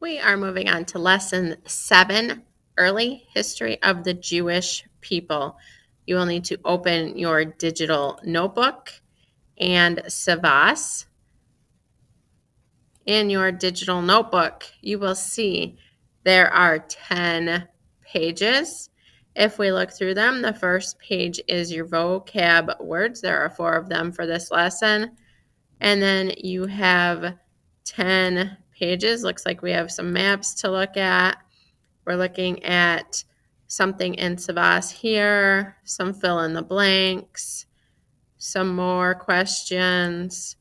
We are moving on to lesson 7, early history of the Jewish people. You will need to open your digital notebook and Savas. In your digital notebook, you will see there are 10 pages. If we look through them, the first page is your vocab words. There are 4 of them for this lesson. And then you have 10 pages. Looks like we have some maps to look at. We're looking at something in Savas here, some fill in the blanks, some more questions,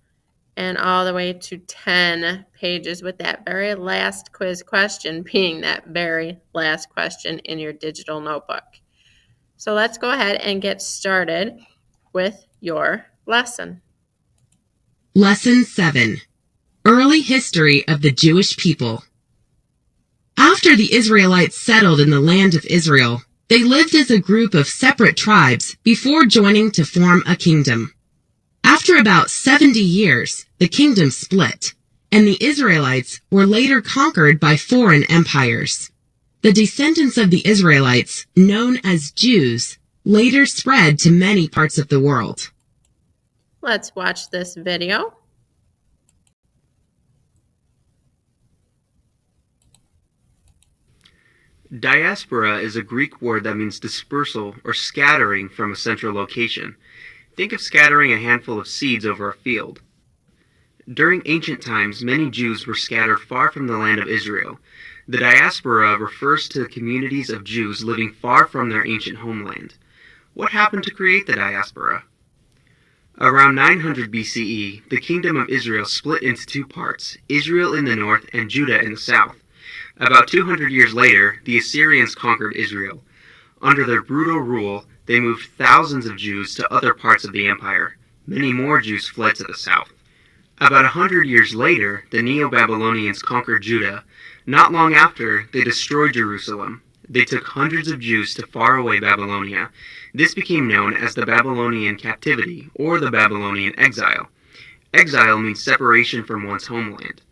and all the way to 10 pages with that very last quiz question being that very last question in your digital notebook. So let's go ahead and get started with your lesson. Lesson 7. Early History of the Jewish People. After the Israelites settled in the land of Israel, they lived as a group of separate tribes before joining to form a kingdom. After about 70 years, the kingdom split, and the Israelites were later conquered by foreign empires. The descendants of the Israelites, known as Jews, later spread to many parts of the world. Let's watch this video. Diaspora is a Greek word that means dispersal or scattering from a central location. Think of scattering a handful of seeds over a field. During ancient times, many Jews were scattered far from the land of Israel. The diaspora refers to communities of Jews living far from their ancient homeland. What happened to create the diaspora? Around 900 BCE, the kingdom of Israel split into 2 parts, Israel in the north and Judah in the south. About 200 years later, the Assyrians conquered Israel. Under their brutal rule, they moved thousands of Jews to other parts of the empire. Many more Jews fled to the south. About 100 years later, the Neo-Babylonians conquered Judah. Not long after, they destroyed Jerusalem. They took hundreds of Jews to faraway Babylonia. This became known as the Babylonian captivity, or the Babylonian exile. Exile means separation from one's homeland.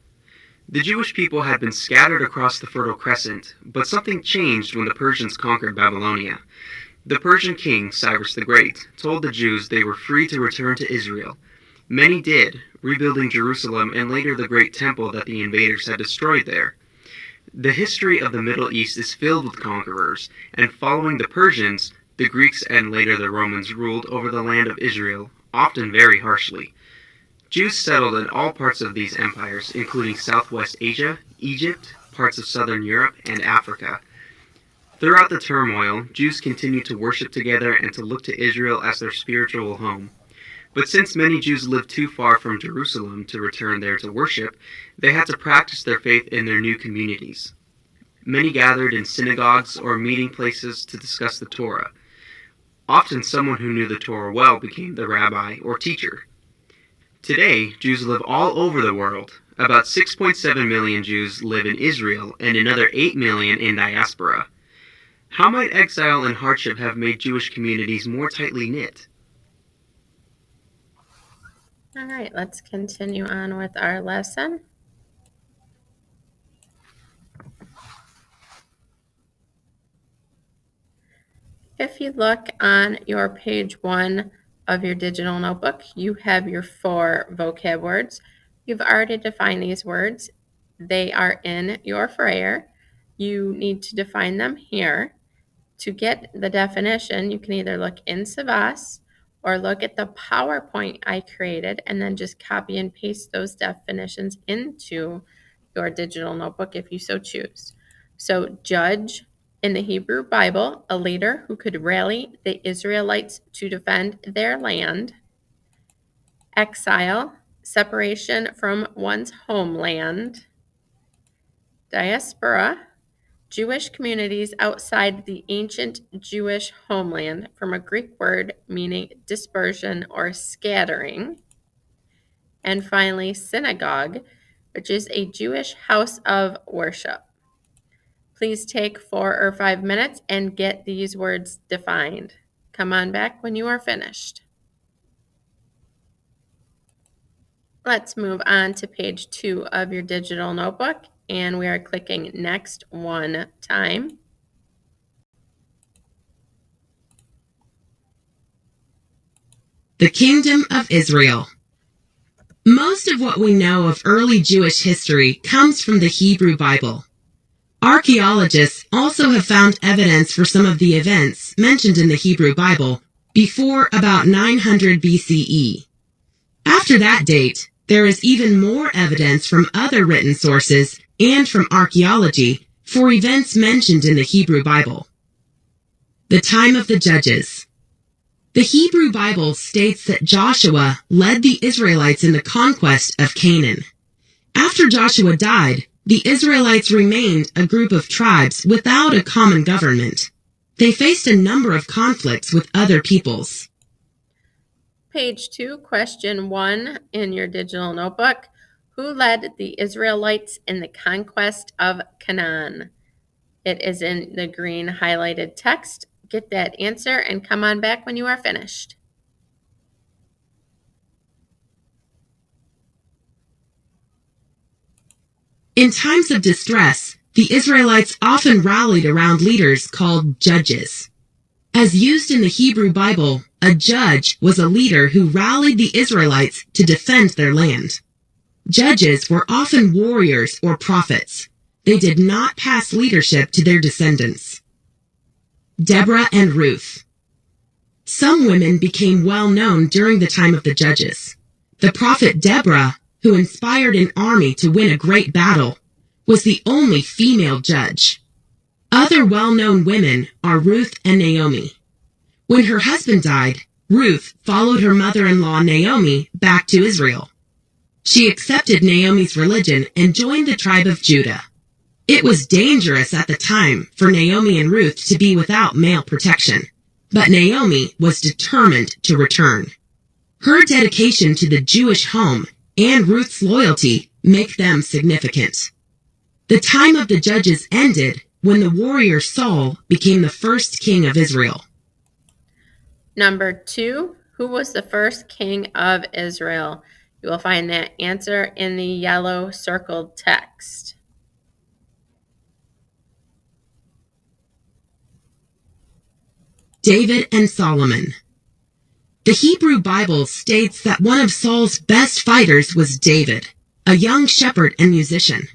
The Jewish people had been scattered across the Fertile Crescent, but something changed when the Persians conquered Babylonia. The Persian king, Cyrus the Great, told the Jews they were free to return to Israel. Many did, rebuilding Jerusalem and later the great temple that the invaders had destroyed there. The history of the Middle East is filled with conquerors, and following the Persians, the Greeks and later the Romans ruled over the land of Israel, often very harshly. Jews settled in all parts of these empires, including Southwest Asia, Egypt, parts of Southern Europe, and Africa. Throughout the turmoil, Jews continued to worship together and to look to Israel as their spiritual home. But since many Jews lived too far from Jerusalem to return there to worship, they had to practice their faith in their new communities. Many gathered in synagogues or meeting places to discuss the Torah. Often someone who knew the Torah well became the rabbi or teacher. Today, Jews live all over the world. About 6.7 million Jews live in Israel and another 8 million in diaspora. How might exile and hardship have made Jewish communities more tightly knit? All right, let's continue on with our lesson. If you look on your page 1 of your digital notebook, you have your 4 vocab words. You've already defined these words. They are in your Frayer. You need to define them here. To get the definition, you can either look in Savas or look at the PowerPoint I created and then just copy and paste those definitions into your digital notebook if you so choose. So judge, in the Hebrew Bible, a leader who could rally the Israelites to defend their land. Exile, separation from one's homeland. Diaspora, Jewish communities outside the ancient Jewish homeland, from a Greek word meaning dispersion or scattering. And finally, synagogue, which is a Jewish house of worship. Please take 4 or 5 minutes and get these words defined. Come on back when you are finished. Let's move on to page 2 of your digital notebook and we are clicking next one time. The Kingdom of Israel. Most of what we know of early Jewish history comes from the Hebrew Bible. Archaeologists also have found evidence for some of the events mentioned in the Hebrew Bible before about 900 BCE. After that date, there is even more evidence from other written sources and from archaeology for events mentioned in the Hebrew Bible. The time of the Judges. The Hebrew Bible states that Joshua led the Israelites in the conquest of Canaan. After Joshua died, the Israelites remained a group of tribes without a common government. They faced a number of conflicts with other peoples. Page 2, question 1 in your digital notebook. Who led the Israelites in the conquest of Canaan? It is in the green highlighted text. Get that answer and come on back when you are finished. In times of distress, the Israelites often rallied around leaders called judges. As used in the Hebrew Bible, a judge was a leader who rallied the Israelites to defend their land. Judges were often warriors or prophets. They did not pass leadership to their descendants. Deborah and Ruth. Some women became well known during the time of the Judges. The prophet Deborah, who inspired an army to win a great battle, was the only female judge. Other well-known women are Ruth and Naomi. When her husband died, Ruth followed her mother-in-law Naomi back to Israel. She accepted Naomi's religion and joined the tribe of Judah. It was dangerous at the time for Naomi and Ruth to be without male protection, but Naomi was determined to return. Her dedication to the Jewish home and Ruth's loyalty make them significant. The time of the Judges ended when the warrior Saul became the first king of Israel. Number 2, who was the first king of Israel? You will find that answer in the yellow circled text. David and Solomon. The Hebrew Bible states that one of Saul's best fighters was David, a young shepherd and musician.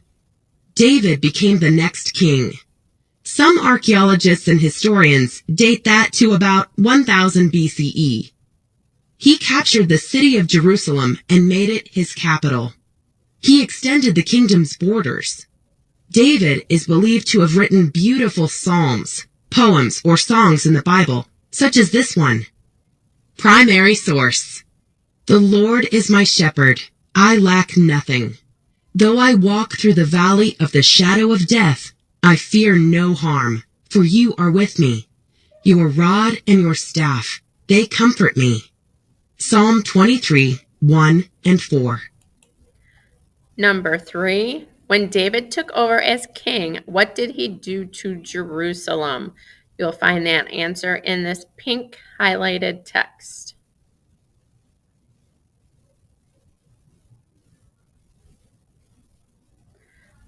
David became the next king. Some archaeologists and historians date that to about 1000 BCE. He captured the city of Jerusalem and made it his capital. He extended the kingdom's borders. David is believed to have written beautiful psalms, poems, or songs in the Bible, such as this one. Primary source. The Lord is my shepherd, I lack nothing. Though I walk through the valley of the shadow of death, I fear no harm, for you are with me. Your rod and your staff, they comfort me. Psalm 23, 1 and 4. Number 3, when David took over as king, what did he do to Jerusalem? You'll find that answer in this pink highlighted text.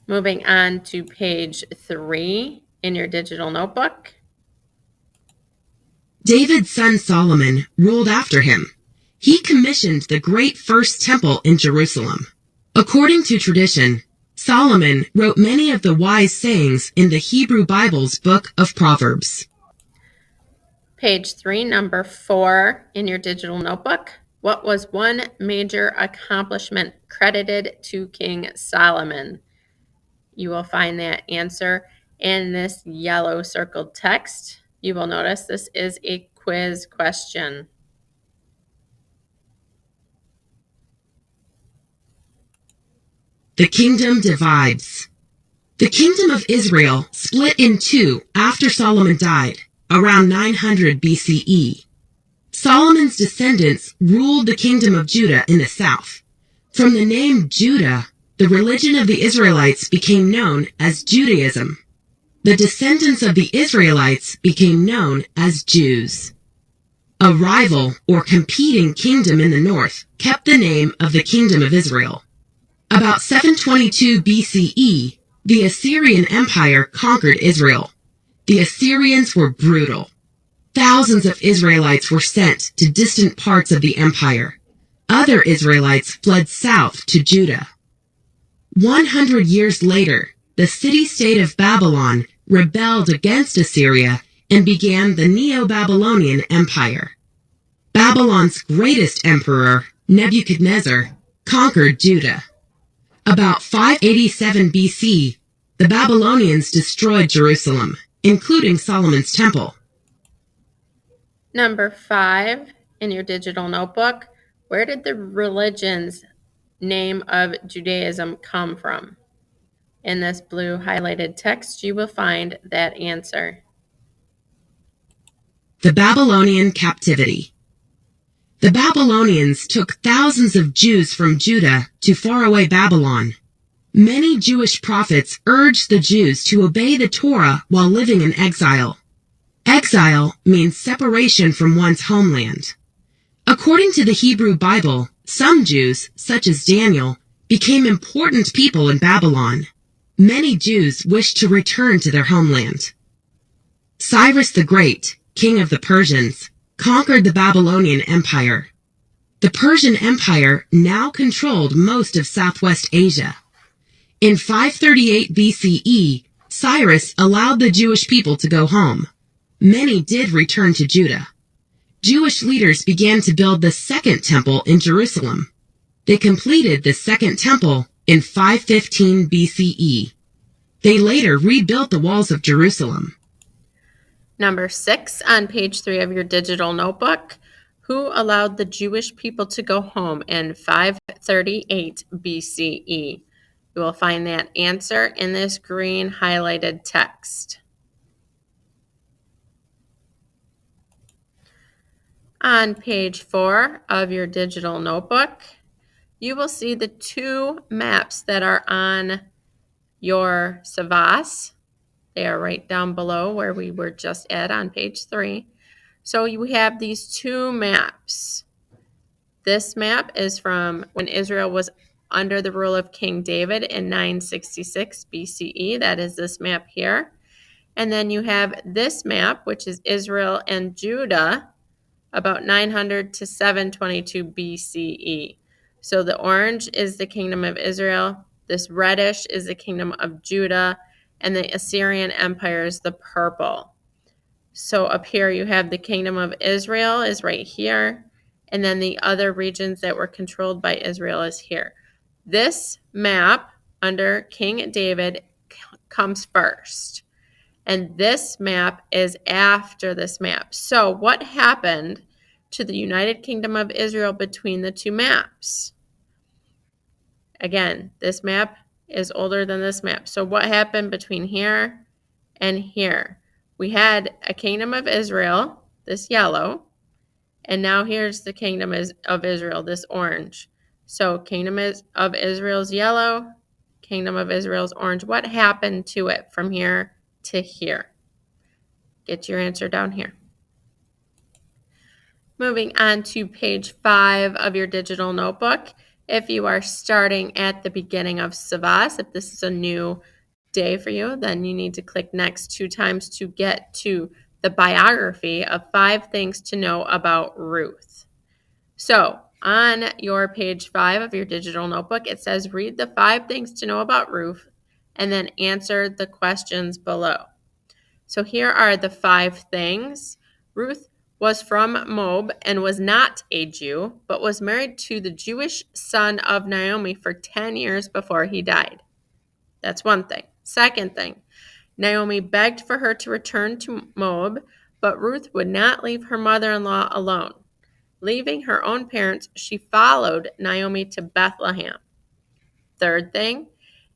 Moving on to page 3 in your digital notebook. David's son Solomon ruled after him. He commissioned the great first temple in Jerusalem. According to tradition, Solomon wrote many of the wise sayings in the Hebrew Bible's book of Proverbs. Page 3, number 4 in your digital notebook. What was one major accomplishment credited to King Solomon? You will find that answer in this yellow circled text. You will notice this is a quiz question. The kingdom divides. The kingdom of Israel split in two after Solomon died, around 900 BCE. Solomon's descendants ruled the kingdom of Judah in the south. From the name Judah, the religion of the Israelites became known as Judaism. The descendants of the Israelites became known as Jews. A rival or competing kingdom in the north kept the name of the kingdom of Israel. About 722 BCE, The Assyrian Empire conquered Israel. The Assyrians were brutal. Thousands of Israelites were sent to distant parts of the empire. Other Israelites fled south to Judah. 100 years later, the city-state of Babylon rebelled against Assyria and began the Neo-Babylonian Empire. Babylon's greatest emperor, Nebuchadnezzar, conquered Judah. About 587 BC, the Babylonians destroyed Jerusalem, including Solomon's temple. Number 5 in your digital notebook, where did the religion's name of Judaism come from? In this blue highlighted text, you will find that answer. The Babylonian captivity. The Babylonians took thousands of Jews from Judah to faraway Babylon. Many Jewish prophets urged the Jews to obey the Torah while living in exile. Exile means separation from one's homeland. According to the Hebrew Bible, some Jews, such as Daniel, became important people in Babylon. Many Jews wished to return to their homeland. Cyrus the Great, king of the Persians, conquered the Babylonian Empire. The Persian Empire now controlled most of Southwest Asia. In 538 BCE, Cyrus allowed the Jewish people to go home. Many did return to Judah. Jewish leaders began to build the Second Temple in Jerusalem. They completed the Second Temple in 515 BCE. They later rebuilt the walls of Jerusalem. Number 6 on page 3 of your digital notebook, who allowed the Jewish people to go home in 538 BCE? You will find that answer in this green highlighted text. On page 4 of your digital notebook, you will see the 2 maps that are on your Savas. They are right down below where we were just at on page 3. So you have these 2 maps. This map is from when Israel was under the rule of King David in 966 BCE. That is this map here. And then you have this map, which is Israel and Judah, about 900 to 722 BCE. So the orange is the kingdom of Israel. This reddish is the kingdom of Judah. And the Assyrian Empire is the purple. So up here you have the kingdom of Israel is right here. And then the other regions that were controlled by Israel is here. This map under King David comes first. And this map is after this map. So what happened to the United Kingdom of Israel between the 2 maps? Again, this map is older than this map. So what happened between here and here? We had a kingdom of Israel, this yellow, and now here's the kingdom of Israel, this orange. So kingdom of Israel's yellow, kingdom of Israel's orange. What happened to it from here to here? Get your answer down here. Moving on to page 5 of your digital notebook. If you are starting at the beginning of Savas, if this is a new day for you, then you need to click next 2 times to get to the biography of 5 things to know about Ruth. So on your page 5 of your digital notebook, it says read the 5 things to know about Ruth and then answer the questions below. So here are the 5 things. Ruth was from Moab and was not a Jew, but was married to the Jewish son of Naomi for 10 years before he died. That's one thing. Second thing, Naomi begged for her to return to Moab, but Ruth would not leave her mother-in-law alone. Leaving her own parents, she followed Naomi to Bethlehem. Third thing,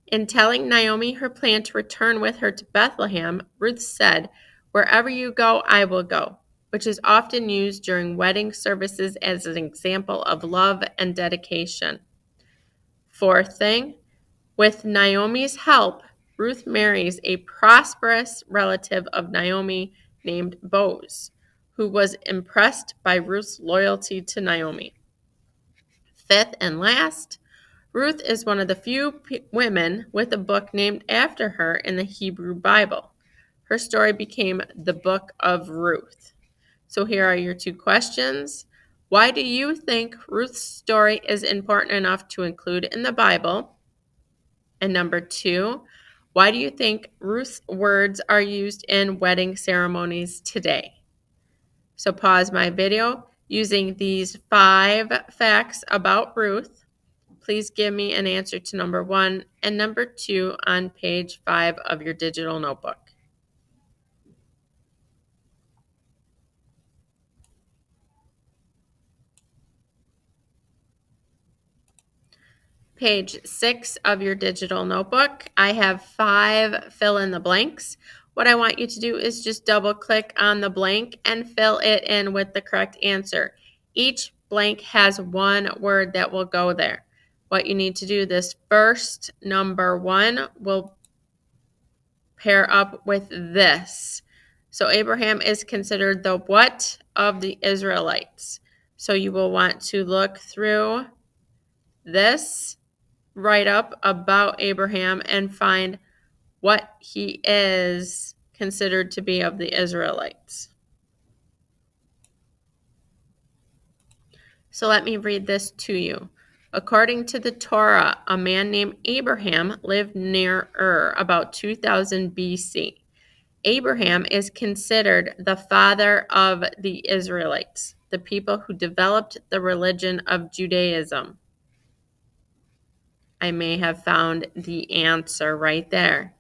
in telling Naomi her plan to return with her to Bethlehem, Ruth said, "Wherever you go, I will go," which is often used during wedding services as an example of love and dedication. Fourth thing, with Naomi's help, Ruth marries a prosperous relative of Naomi named Boaz, who was impressed by Ruth's loyalty to Naomi. Fifth and last, Ruth is one of the few women with a book named after her in the Hebrew Bible. Her story became the Book of Ruth. So here are your 2 questions. Why do you think Ruth's story is important enough to include in the Bible? And number 2, why do you think Ruth's words are used in wedding ceremonies today? So pause my video. Using these 5 facts about Ruth, please give me an answer to number 1 and number 2 on page 5 of your digital notebook. Page 6 of your digital notebook, I have 5 fill in the blanks. What I want you to do is just double click on the blank and fill it in with the correct answer. Each blank has 1 word that will go there. What you need to do, this first number 1 will pair up with this. So Abraham is considered the what of the Israelites. So you will want to look through this write-up about Abraham and find what he is considered to be of the Israelites. So let me read this to you. According to the Torah, a man named Abraham lived near Ur about 2000 BC. Abraham is considered the father of the Israelites, the people who developed the religion of Judaism. I may have found the answer right there.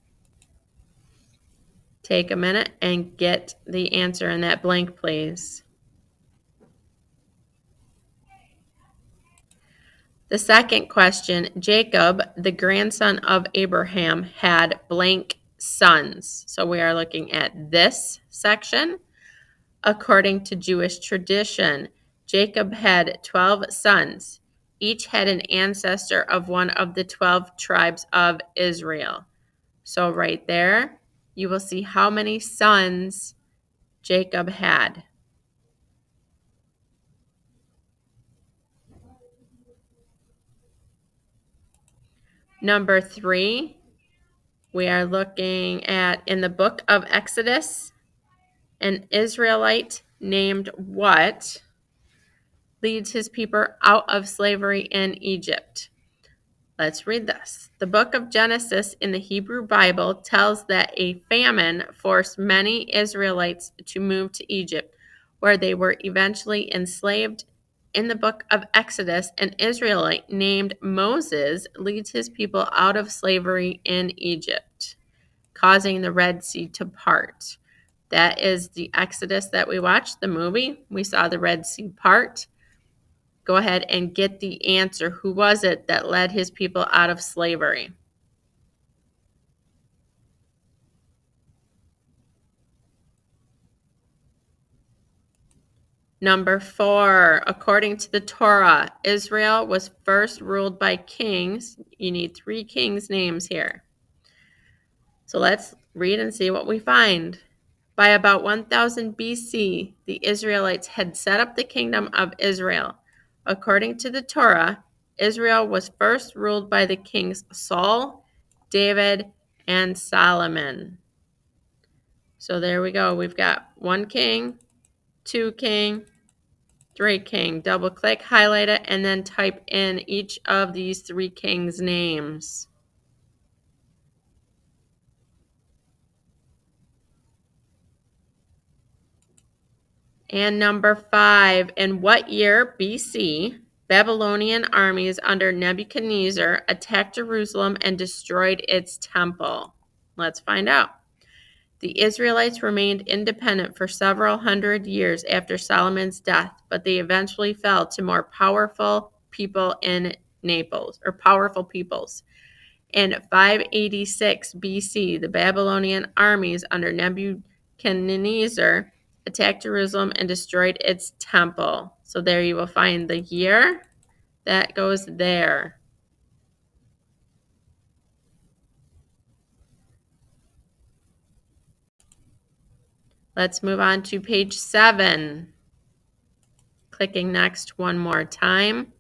Take a minute and get the answer in that blank, please. The second question, Jacob, the grandson of Abraham, had blank sons. So we are looking at this section. According to Jewish tradition, Jacob had 12 sons. Each had an ancestor of one of the 12 tribes of Israel. So right there, you will see how many sons Jacob had. Number 3, we are looking at in the book of Exodus, an Israelite named what leads his people out of slavery in Egypt? Let's read this. The book of Genesis in the Hebrew Bible tells that a famine forced many Israelites to move to Egypt, where they were eventually enslaved. In the book of Exodus, an Israelite named Moses leads his people out of slavery in Egypt, causing the Red Sea to part. That is the Exodus that we watched, the movie. We saw the Red Sea part. Go ahead and get the answer. Who was it that led his people out of slavery? Number 4, according to the Torah, Israel was first ruled by kings. You need 3 kings' names here. So let's read and see what we find. By about 1000 BC, the Israelites had set up the kingdom of Israel. According to the Torah, Israel was first ruled by the kings Saul, David, and Solomon. So there we go. We've got 1 king, 2 king, 3 king. Double click, highlight it, and then type in each of these 3 kings' names. And number 5, in what year BC Babylonian armies under Nebuchadnezzar attacked Jerusalem and destroyed its temple? Let's find out. The Israelites remained independent for several hundred years after Solomon's death, but they eventually fell to more powerful people in Naples, or powerful peoples. In 586 BC, the Babylonian armies under Nebuchadnezzar attacked Jerusalem and destroyed its temple. So there you will find the year that goes there. Let's move on to page 7. Clicking next one more time.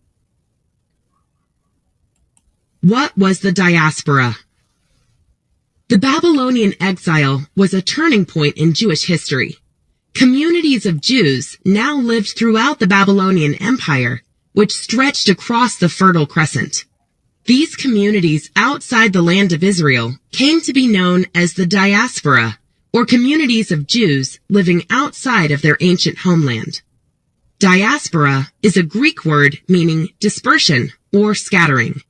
What was the diaspora? The Babylonian exile was a turning point in Jewish history. Communities of Jews now lived throughout the Babylonian Empire, which stretched across the Fertile Crescent. These communities outside the land of Israel came to be known as the diaspora, or communities of Jews living outside of their ancient homeland. Diaspora is a Greek word meaning dispersion or scattering.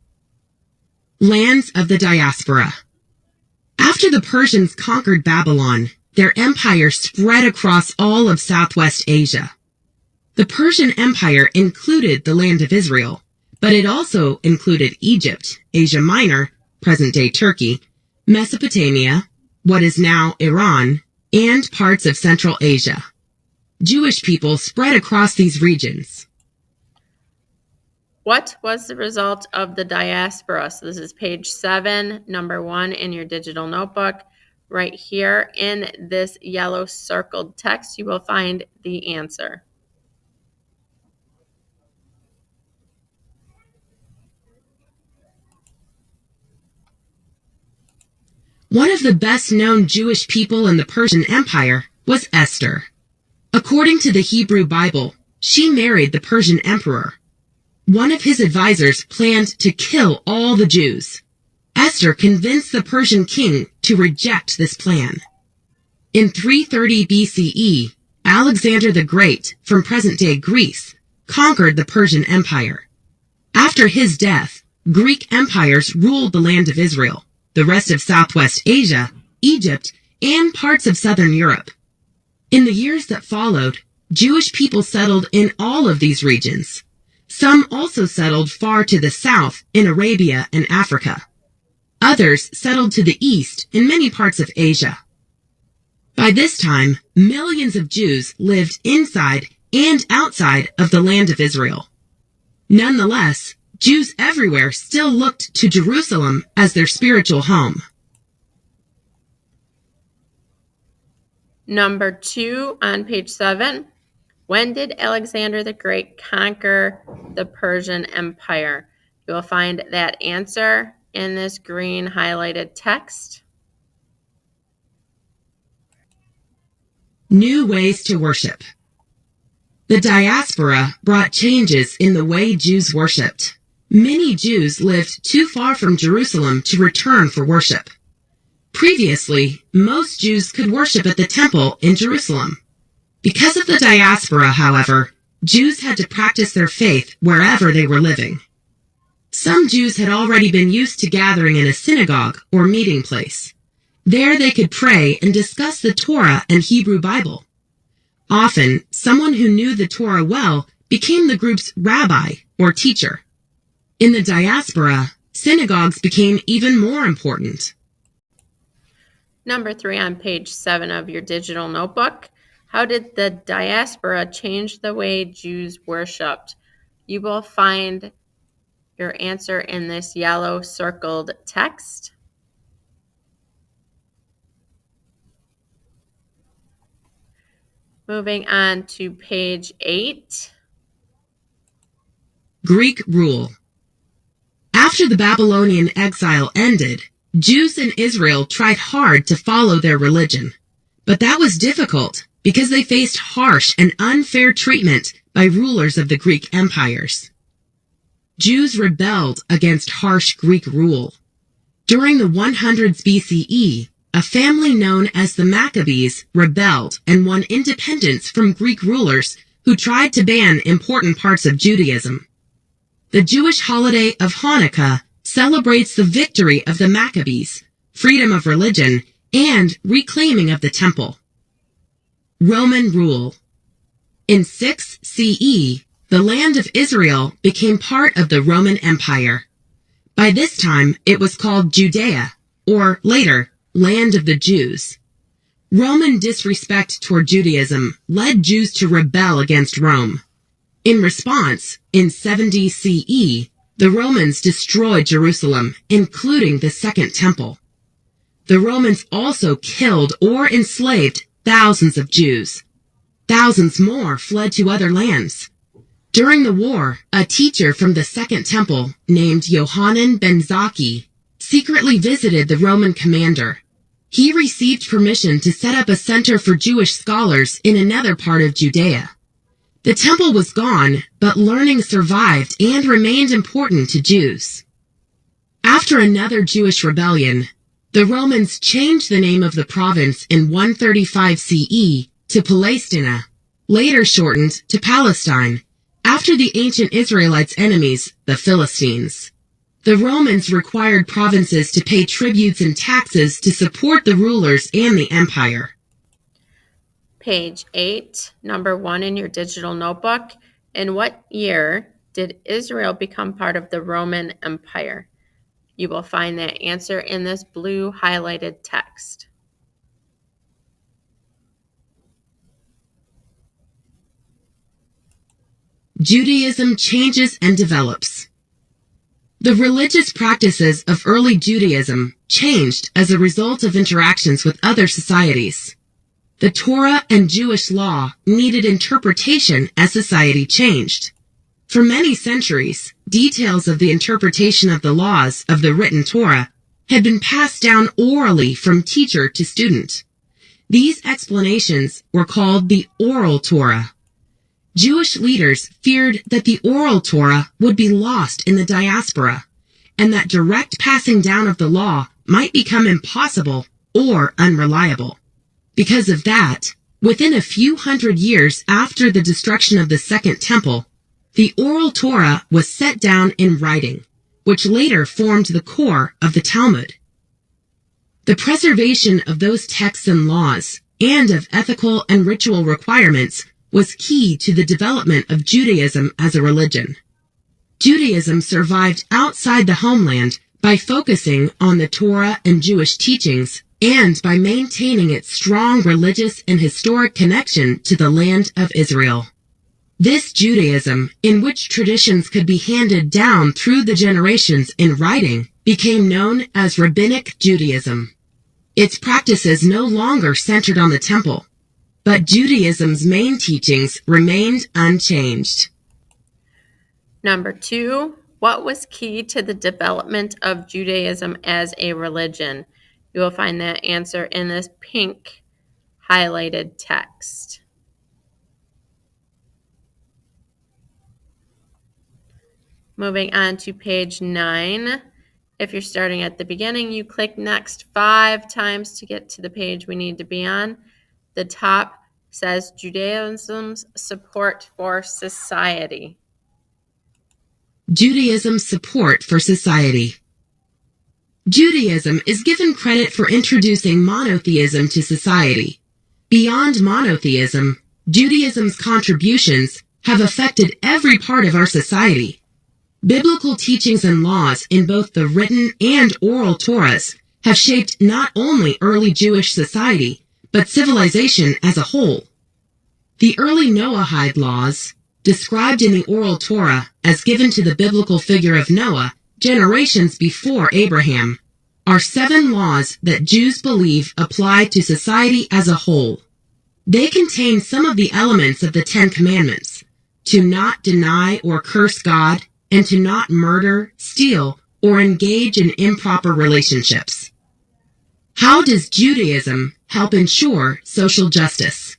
Lands of the diaspora. After the Persians conquered Babylon, their empire spread across all of Southwest Asia. The Persian Empire included the land of Israel, but it also included Egypt, Asia Minor, present-day Turkey, Mesopotamia, what is now Iran, and parts of Central Asia. Jewish people spread across these regions. What was the result of the diaspora? So this is page 7, number 1 in your digital notebook. Right here in this yellow circled text, you will find the answer. One of the best-known Jewish people in the Persian Empire was Esther. According to the Hebrew Bible, she married the Persian emperor. One of his advisors planned to kill all the Jews. Esther convinced the Persian king to reject this plan. In 330 BCE, Alexander the Great, from present-day Greece, conquered the Persian Empire. After his death, Greek empires ruled the land of Israel, the rest of Southwest Asia, Egypt, and parts of Southern Europe. In the years that followed, Jewish people settled in all of these regions. Some also settled far to the south in Arabia and Africa. Others settled to the east in many parts of Asia. By this time, millions of Jews lived inside and outside of the land of Israel. Nonetheless, Jews everywhere still looked to Jerusalem as their spiritual home. Number 2 on page 7. When did Alexander the Great conquer the Persian Empire? You will find that answer in this green highlighted text. New ways to worship. The diaspora brought changes in the way Jews worshipped. Many Jews lived too far from Jerusalem to return for worship. Previously, most Jews could worship at the temple in Jerusalem. Because of the diaspora, however, Jews had to practice their faith wherever they were living. Some Jews had already been used to gathering in a synagogue or meeting place. There they could pray and discuss the Torah and Hebrew Bible. Often, someone who knew the Torah well became the group's rabbi or teacher. In the diaspora, synagogues became even more important. Number 3 on page 7 of your digital notebook. How did the diaspora change the way Jews worshipped? You will find your answer in this yellow circled text. Moving on to page 8. Greek rule. After the Babylonian exile ended, Jews in Israel tried hard to follow their religion. But that was difficult because they faced harsh and unfair treatment by rulers of the Greek empires. Jews rebelled against harsh Greek rule. During the 100s BCE, a family known as the Maccabees rebelled and won independence from Greek rulers who tried to ban important parts of Judaism. The Jewish holiday of Hanukkah celebrates the victory of the Maccabees, freedom of religion, and reclaiming of the temple. Roman rule. In 6 CE, the land of Israel became part of the Roman Empire. By this time, it was called Judea, or later, Land of the Jews. Roman disrespect toward Judaism led Jews to rebel against Rome. In response, in 70 CE, the Romans destroyed Jerusalem, including the Second Temple. The Romans also killed or enslaved thousands of Jews. Thousands more fled to other lands. During the war, a teacher from the Second Temple named Yohanan ben Zakkai secretly visited the Roman commander. He received permission to set up a center for Jewish scholars in another part of Judea. The temple was gone, but learning survived and remained important to Jews. After another Jewish rebellion, the Romans changed the name of the province in 135 CE to Palestina, later shortened to Palestine, after the ancient Israelites' enemies, the Philistines. The Romans required provinces to pay tributes and taxes to support the rulers and the empire. Page 8, number 1 in your digital notebook. In what year did Israel become part of the Roman Empire? You will find that answer in this blue highlighted text. Judaism changes and develops. The religious practices of early Judaism changed as a result of interactions with other societies. The Torah and Jewish law needed interpretation as society changed. For many centuries, details of the interpretation of the laws of the written Torah had been passed down orally from teacher to student. These explanations were called the oral Torah. Jewish leaders feared that the oral Torah would be lost in the diaspora, and that direct passing down of the law might become impossible or unreliable. Because of that, within a few hundred years after the destruction of the Second Temple, the oral Torah was set down in writing, which later formed the core of the Talmud. The preservation of those texts and laws, and of ethical and ritual requirements, was key to the development of Judaism as a religion. Judaism survived outside the homeland by focusing on the Torah and Jewish teachings and by maintaining its strong religious and historic connection to the land of Israel. This Judaism, in which traditions could be handed down through the generations in writing, became known as Rabbinic Judaism. Its practices no longer centered on the temple, but Judaism's main teachings remained unchanged. Number 2, what was key to the development of Judaism as a religion? You will find that answer in this pink highlighted text. Moving on to page 9. If you're starting at the beginning, you click next 5 times to get to the page we need to be on. The top says Judaism's support for society. Judaism's support for society. Judaism is given credit for introducing monotheism to society. Beyond monotheism, Judaism's contributions have affected every part of our society. Biblical teachings and laws in both the written and oral Torahs have shaped not only early Jewish society, but civilization as a whole. The early Noahide laws, described in the oral Torah as given to the biblical figure of Noah generations before Abraham, are 7 laws that Jews believe apply to society as a whole. They contain some of the elements of the 10 Commandments: to not deny or curse God, and to not murder, steal, or engage in improper relationships. How does Judaism help ensure social justice?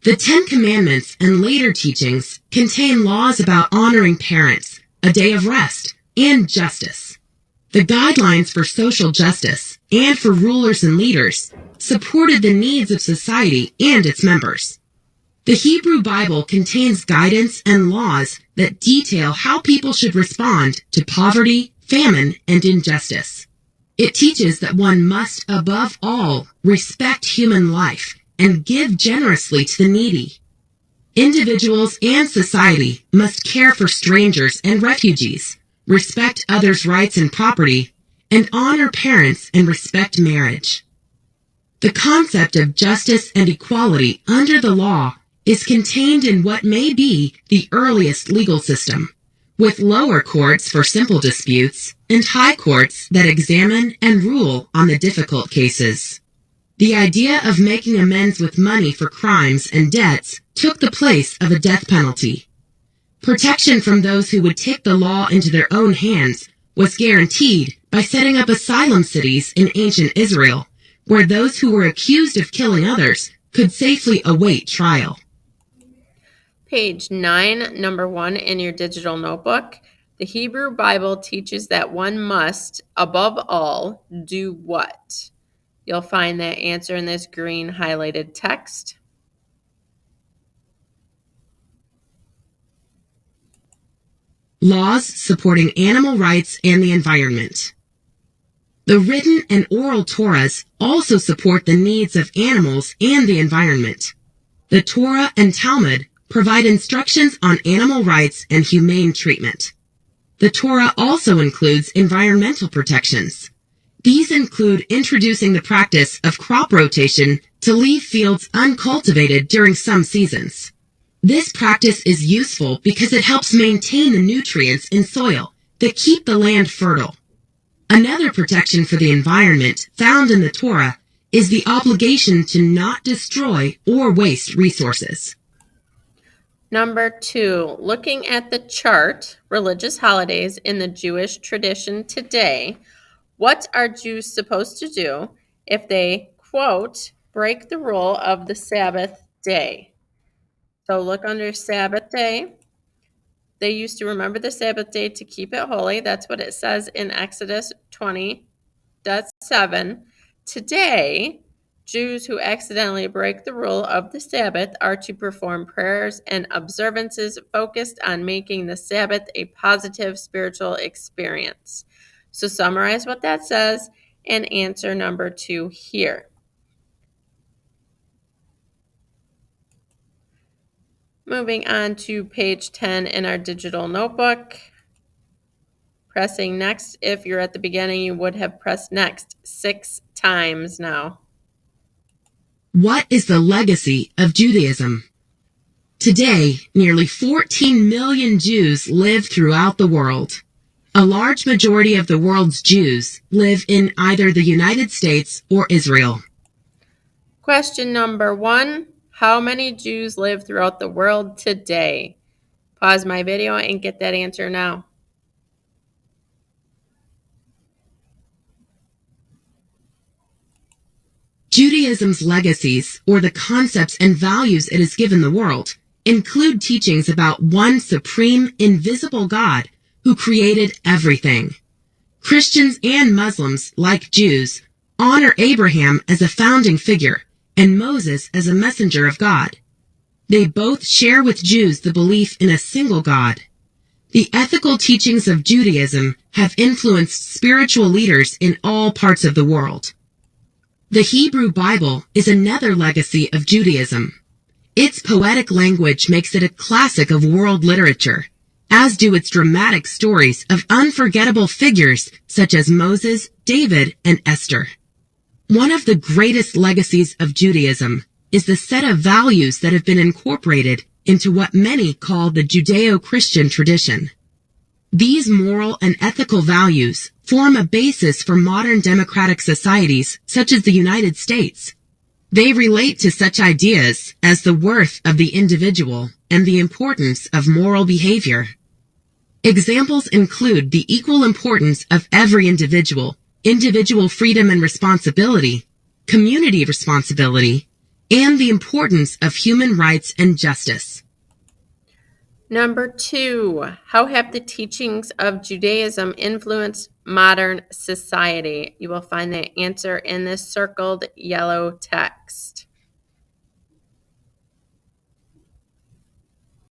The 10 Commandments and later teachings contain laws about honoring parents, a day of rest, and justice. The guidelines for social justice and for rulers and leaders supported the needs of society and its members. The Hebrew Bible contains guidance and laws that detail how people should respond to poverty, famine, and injustice. It teaches that one must, above all, respect human life and give generously to the needy. Individuals and society must care for strangers and refugees, respect others' rights and property, and honor parents and respect marriage. The concept of justice and equality under the law is contained in what may be the earliest legal system, with lower courts for simple disputes and high courts that examine and rule on the difficult cases. The idea of making amends with money for crimes and debts took the place of a death penalty. Protection from those who would take the law into their own hands was guaranteed by setting up asylum cities in ancient Israel, where those who were accused of killing others could safely await trial. Page 9, number 1 in your digital notebook. The Hebrew Bible teaches that one must, above all, do what? You'll find that answer in this green highlighted text. Laws supporting animal rights and the environment. The written and oral Torahs also support the needs of animals and the environment. The Torah and Talmud provide instructions on animal rights and humane treatment. The Torah also includes environmental protections. These include introducing the practice of crop rotation to leave fields uncultivated during some seasons. This practice is useful because it helps maintain the nutrients in soil that keep the land fertile. Another protection for the environment found in the Torah is the obligation to not destroy or waste resources. Number 2, looking at the chart, religious holidays in the Jewish tradition today, what are Jews supposed to do if they, quote, break the rule of the Sabbath day? So look under Sabbath day. They used to remember the Sabbath day to keep it holy. That's what it says in Exodus 20:7. Today, Jews who accidentally break the rule of the Sabbath are to perform prayers and observances focused on making the Sabbath a positive spiritual experience. So summarize what that says and answer number 2 here. Moving on to page 10 in our digital notebook. Pressing next. If you're at the beginning, you would have pressed next 6 times now. What is the legacy of Judaism? Today, nearly 14 million Jews live throughout the world. A large majority of the world's Jews live in either the United States or Israel. Question number 1. How many Jews live throughout the world today? Pause my video and get that answer now. Judaism's legacies, or the concepts and values it has given the world, include teachings about one supreme, invisible God who created everything. Christians and Muslims, like Jews, honor Abraham as a founding figure and Moses as a messenger of God. They both share with Jews the belief in a single God. The ethical teachings of Judaism have influenced spiritual leaders in all parts of the world. The Hebrew Bible is another legacy of Judaism. Its poetic language makes it a classic of world literature, as do its dramatic stories of unforgettable figures such as Moses, David, and Esther. One of the greatest legacies of Judaism is the set of values that have been incorporated into what many call the Judeo-Christian tradition. These moral and ethical values form a basis for modern democratic societies such as the United States. They relate to such ideas as the worth of the individual and the importance of moral behavior. Examples include the equal importance of every individual freedom and responsibility, community responsibility, and the importance of human rights and justice. Number 2, how have the teachings of Judaism influenced modern society? You will find the answer in this circled yellow text.